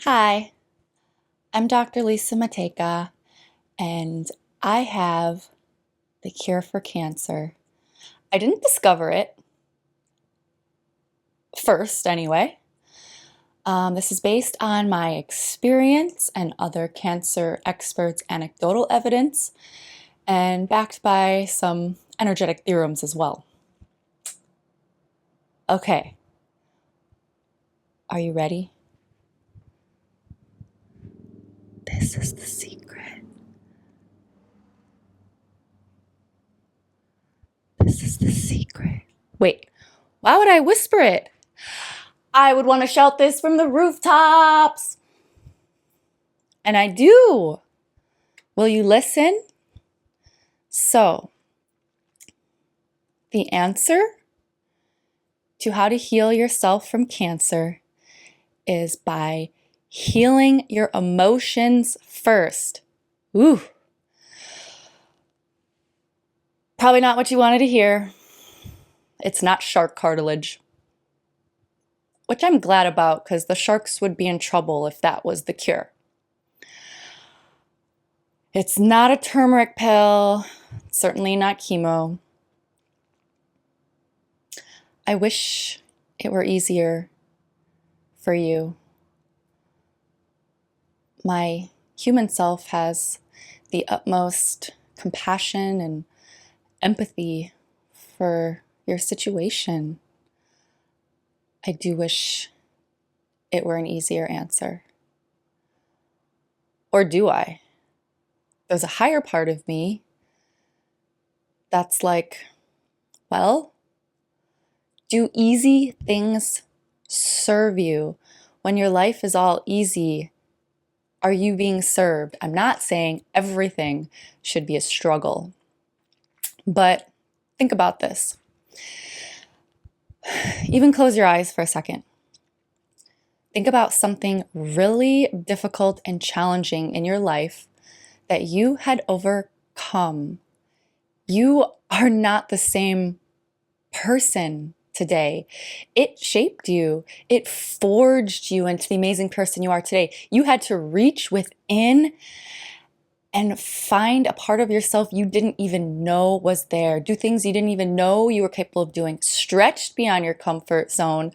Hi, I'm Dr. Lisa Matejka, and I have the cure for cancer. I didn't discover it first, anyway. This is based on my experience and other cancer experts' anecdotal evidence, and backed by some energetic theorems as well. Okay, are you ready? This is the secret. This is the secret. Wait, why would I whisper it? I would want to shout this from the rooftops. And I do. Will you listen? So, the answer to how to heal yourself from cancer is by healing your emotions first. Ooh. Probably not what you wanted to hear. It's not shark cartilage, which I'm glad about because the sharks would be in trouble if that was the cure. It's not a turmeric pill, certainly not chemo. I wish it were easier for you. My human self has the utmost compassion and empathy for your situation. I do wish it were an easier answer. Or do I? There's a higher part of me that's like, well, do easy things serve you? When your life is all easy, are you being served? I'm not saying everything should be a struggle, but think about this. Even close your eyes for a second. Think about something really difficult and challenging in your life that you had overcome. You are not the same person today. It shaped you. It forged you into the amazing person you are today. You had to reach within and find a part of yourself you didn't even know was there. Do things you didn't even know you were capable of doing. Stretched beyond your comfort zone.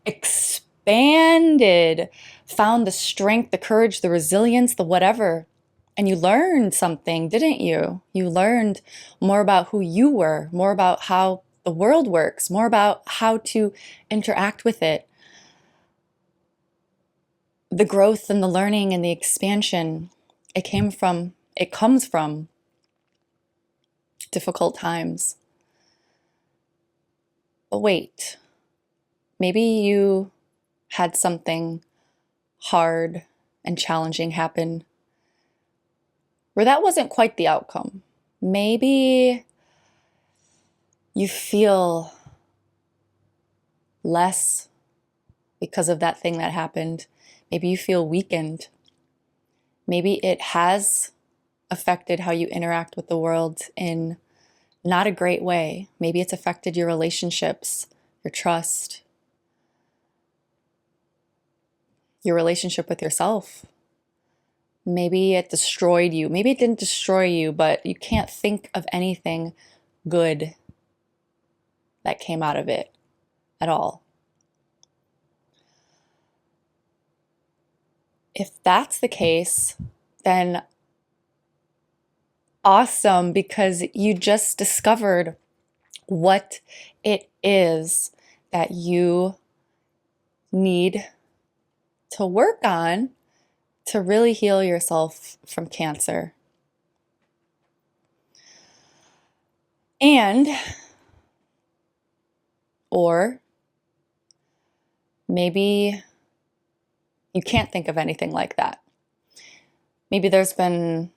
Expanded. Found the strength, the courage, the resilience, the whatever. And you learned something, didn't you? You learned more about who you were, more about how the world works, more about how to interact with it. The growth and the learning and the expansion, it comes from difficult times. But wait, maybe you had something hard and challenging happen where that wasn't quite the outcome. Maybe you feel less because of that thing that happened. Maybe you feel weakened. Maybe it has affected how you interact with the world in not a great way. Maybe it's affected your relationships, your trust, your relationship with yourself. Maybe it destroyed you. Maybe it didn't destroy you, but you can't think of anything good that came out of it at all. If that's the case, then awesome, because you just discovered what it is that you need to work on to really heal yourself from cancer. And, or maybe you can't think of anything like that. Maybe there's been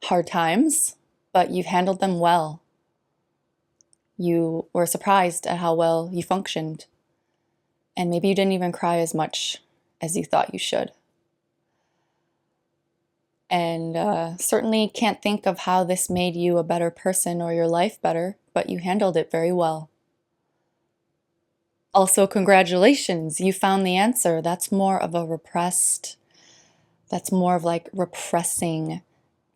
hard times, but you've handled them well. You were surprised at how well you functioned. And maybe you didn't even cry as much as you thought you should. And certainly can't think of how this made you a better person or your life better, but you handled it very well. Also, congratulations, you found the answer. That's more of a repressed, that's more of like repressing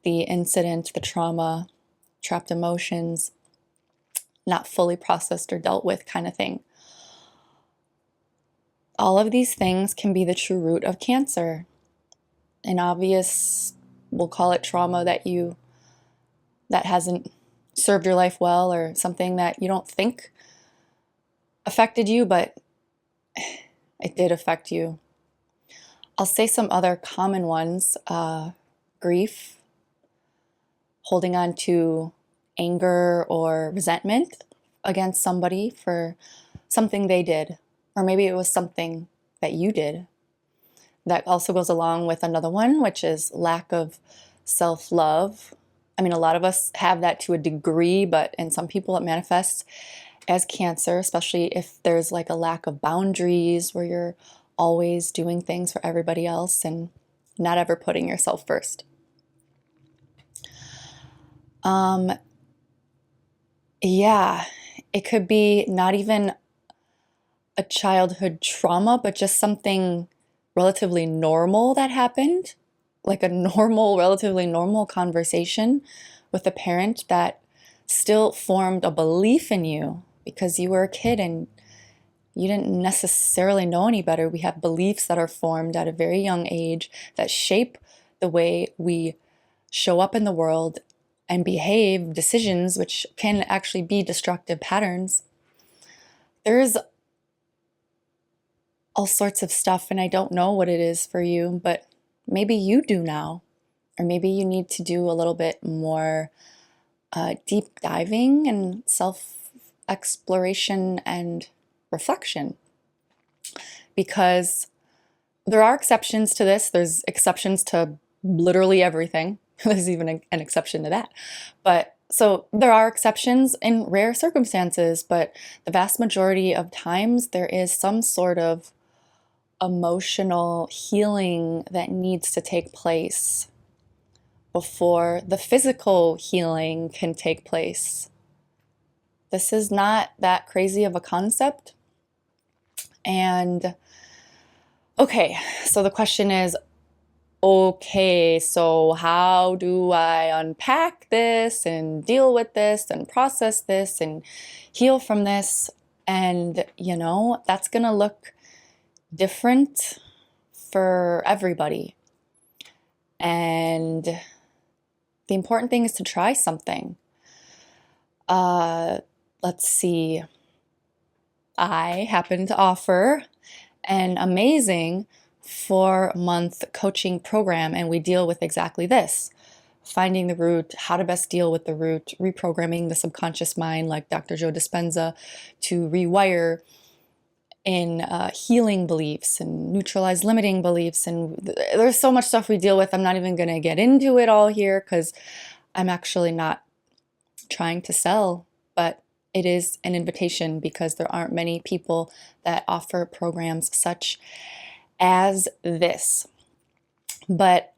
the incident, the trauma, trapped emotions, not fully processed or dealt with kind of thing. All of these things can be the true root of cancer. An obvious, we'll call it trauma that hasn't served your life well, or something that you don't think affected you, but it did affect you. I'll say some other common ones. Grief, holding on to anger or resentment against somebody for something they did, or maybe it was something that you did. That also goes along with another one, which is lack of self-love. I mean, a lot of us have that to a degree, but in some people it manifests as cancer, especially if there's like a lack of boundaries where you're always doing things for everybody else and not ever putting yourself first. Yeah, it could be not even a childhood trauma, but just something relatively normal that happened, like a normal, relatively normal conversation with a parent that still formed a belief in you because you were a kid and you didn't necessarily know any better. We have beliefs that are formed at a very young age that shape the way we show up in the world and behave, decisions, which can actually be destructive patterns. There's all sorts of stuff, and I don't know what it is for you, but maybe you do now, or maybe you need to do a little bit more deep diving and self exploration and reflection, because there are exceptions to this. There's exceptions to literally everything. There's even an exception to that. But so there are exceptions in rare circumstances, but the vast majority of times there is some sort of emotional healing that needs to take place before the physical healing can take place. This is not that crazy of a concept. And okay, so the question is, okay, so how do I unpack this and deal with this and process this and heal from this? And, that's going to look different for everybody. And the important thing is to try something. Let's see. I happen to offer an amazing 4-month coaching program, and we deal with exactly this: finding the root, how to best deal with the root, reprogramming the subconscious mind, like Dr. Joe Dispenza, to rewire in healing beliefs and neutralize limiting beliefs. And there's so much stuff we deal with. I'm not even going to get into it all here because I'm actually not trying to sell, but it is an invitation because there aren't many people that offer programs such as this. But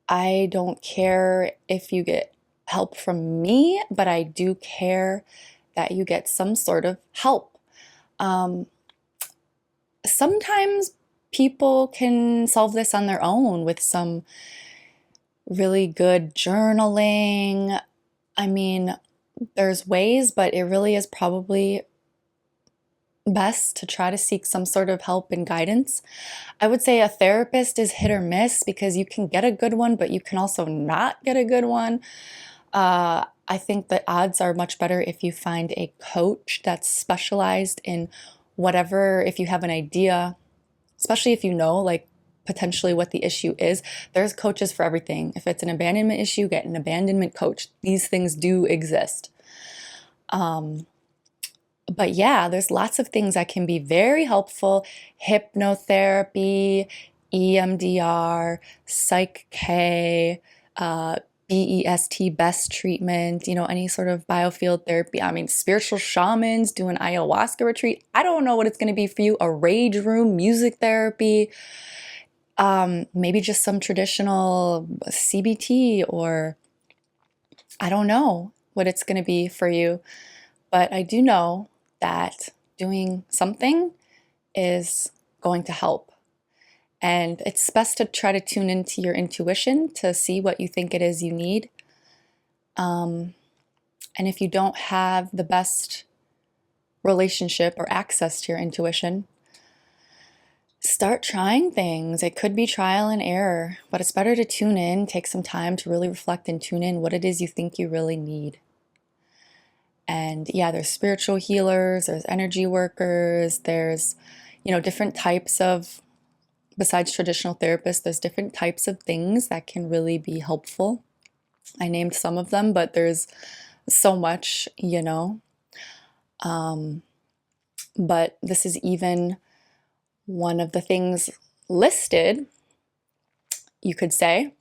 I don't care if you get help from me, but I do care that you get some sort of help. Sometimes people can solve this on their own with some really good journaling. I mean, there's ways, but it really is probably best to try to seek some sort of help and guidance. I would say a therapist is hit or miss because you can get a good one, but you can also not get a good one. I think the odds are much better if you find a coach that's specialized in whatever, if you have an idea, especially if you know, like, potentially what the issue is. There's coaches for everything. If it's an abandonment issue, get an abandonment coach. These things do exist. But yeah, there's lots of things that can be very helpful. Hypnotherapy, EMDR, Psych K, BEST, best treatment, any sort of biofield therapy. I mean, spiritual shamans do an ayahuasca retreat. I don't know what it's going to be for you. A rage room, music therapy, maybe just some traditional CBT, or I don't know what it's going to be for you. But I do know that doing something is going to help. And it's best to try to tune into your intuition to see what you think it is you need. And if you don't have the best relationship or access to your intuition, start trying things. It could be trial and error, but it's better to tune in, take some time to really reflect and tune in what it is you think you really need. And yeah, there's spiritual healers, there's energy workers, there's, different types of, besides traditional therapists, there's different types of things that can really be helpful. I named some of them, but there's so much, but this is even one of the things listed, you could say,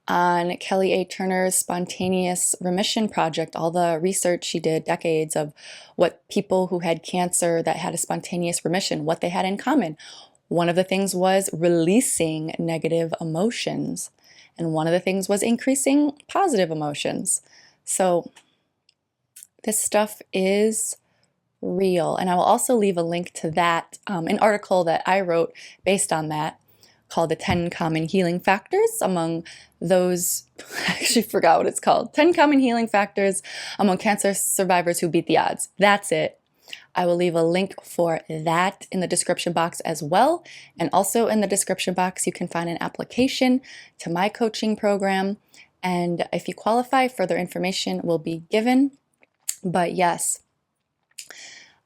on Kelly A. Turner's Spontaneous Remission Project, all the research she did, decades of what people who had cancer that had a spontaneous remission, what they had in common. One of the things was releasing negative emotions, and one of the things was increasing positive emotions. So this stuff is real. And I will also leave a link to that, an article that I wrote based on that, called the 10 Common Healing Factors among those, I actually forgot what it's called, 10 Common Healing Factors among Cancer Survivors Who Beat the Odds. That's it. I will leave a link for that in the description box as well. And also in the description box, you can find an application to my coaching program. And if you qualify, further information will be given. But yes,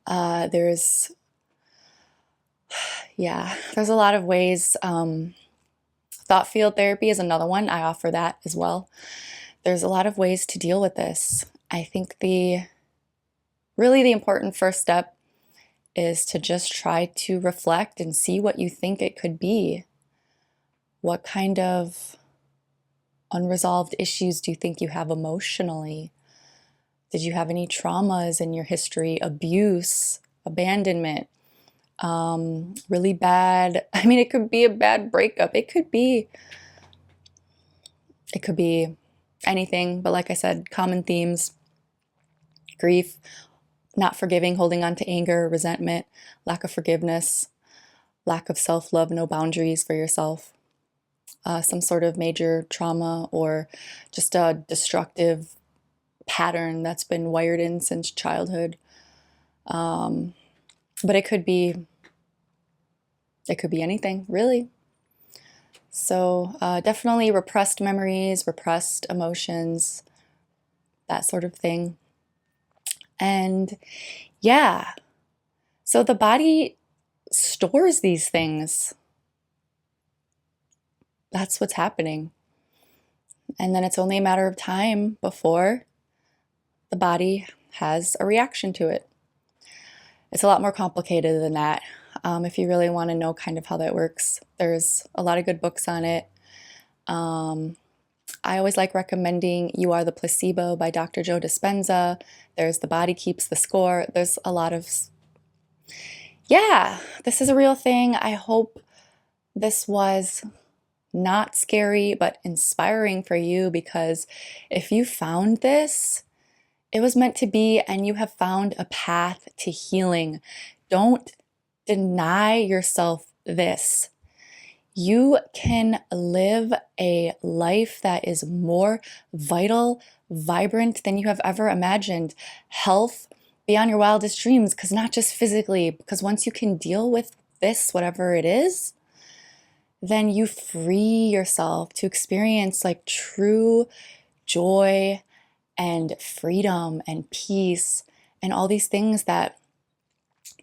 there's a lot of ways. Thought field therapy is another one. I offer that as well. There's a lot of ways to deal with this. I think the important first step is to just try to reflect and see what you think it could be. What kind of unresolved issues do you think you have emotionally? Did you have any traumas in your history? Abuse, abandonment, really bad. I mean, it could be a bad breakup. It could be anything. But like I said, common themes: grief, not forgiving, holding on to anger, resentment, lack of forgiveness, lack of self-love, no boundaries for yourself, some sort of major trauma or just a destructive pattern that's been wired in since childhood. But it could be anything, really. So definitely repressed memories, repressed emotions, that sort of thing. And yeah, so the body stores these things. That's what's happening. And then it's only a matter of time before the body has a reaction to it. It's a lot more complicated than that. If you really want to know kind of how that works, there's a lot of good books on it. I always like recommending You Are the Placebo by Dr. Joe Dispenza. There's The Body Keeps the Score. There's a lot of, this is a real thing. I hope this was not scary, but inspiring for you, because if you found this, it was meant to be, and you have found a path to healing. Don't deny yourself this. You can live a life that is more vital, vibrant than you have ever imagined. Health beyond your wildest dreams, because not just physically, because once you can deal with this, whatever it is, then you free yourself to experience like true joy and freedom and peace and all these things that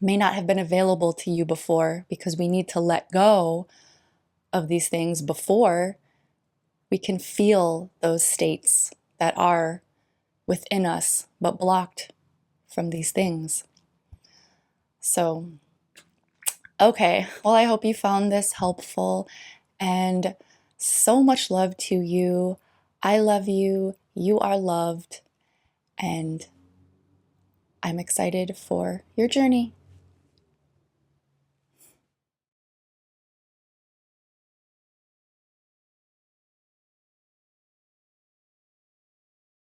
may not have been available to you before, because we need to let go of these things before we can feel those states that are within us but blocked from these things. So, okay, well, I hope you found this helpful, and so much love to you. I love you. You are loved, and I'm excited for your journey.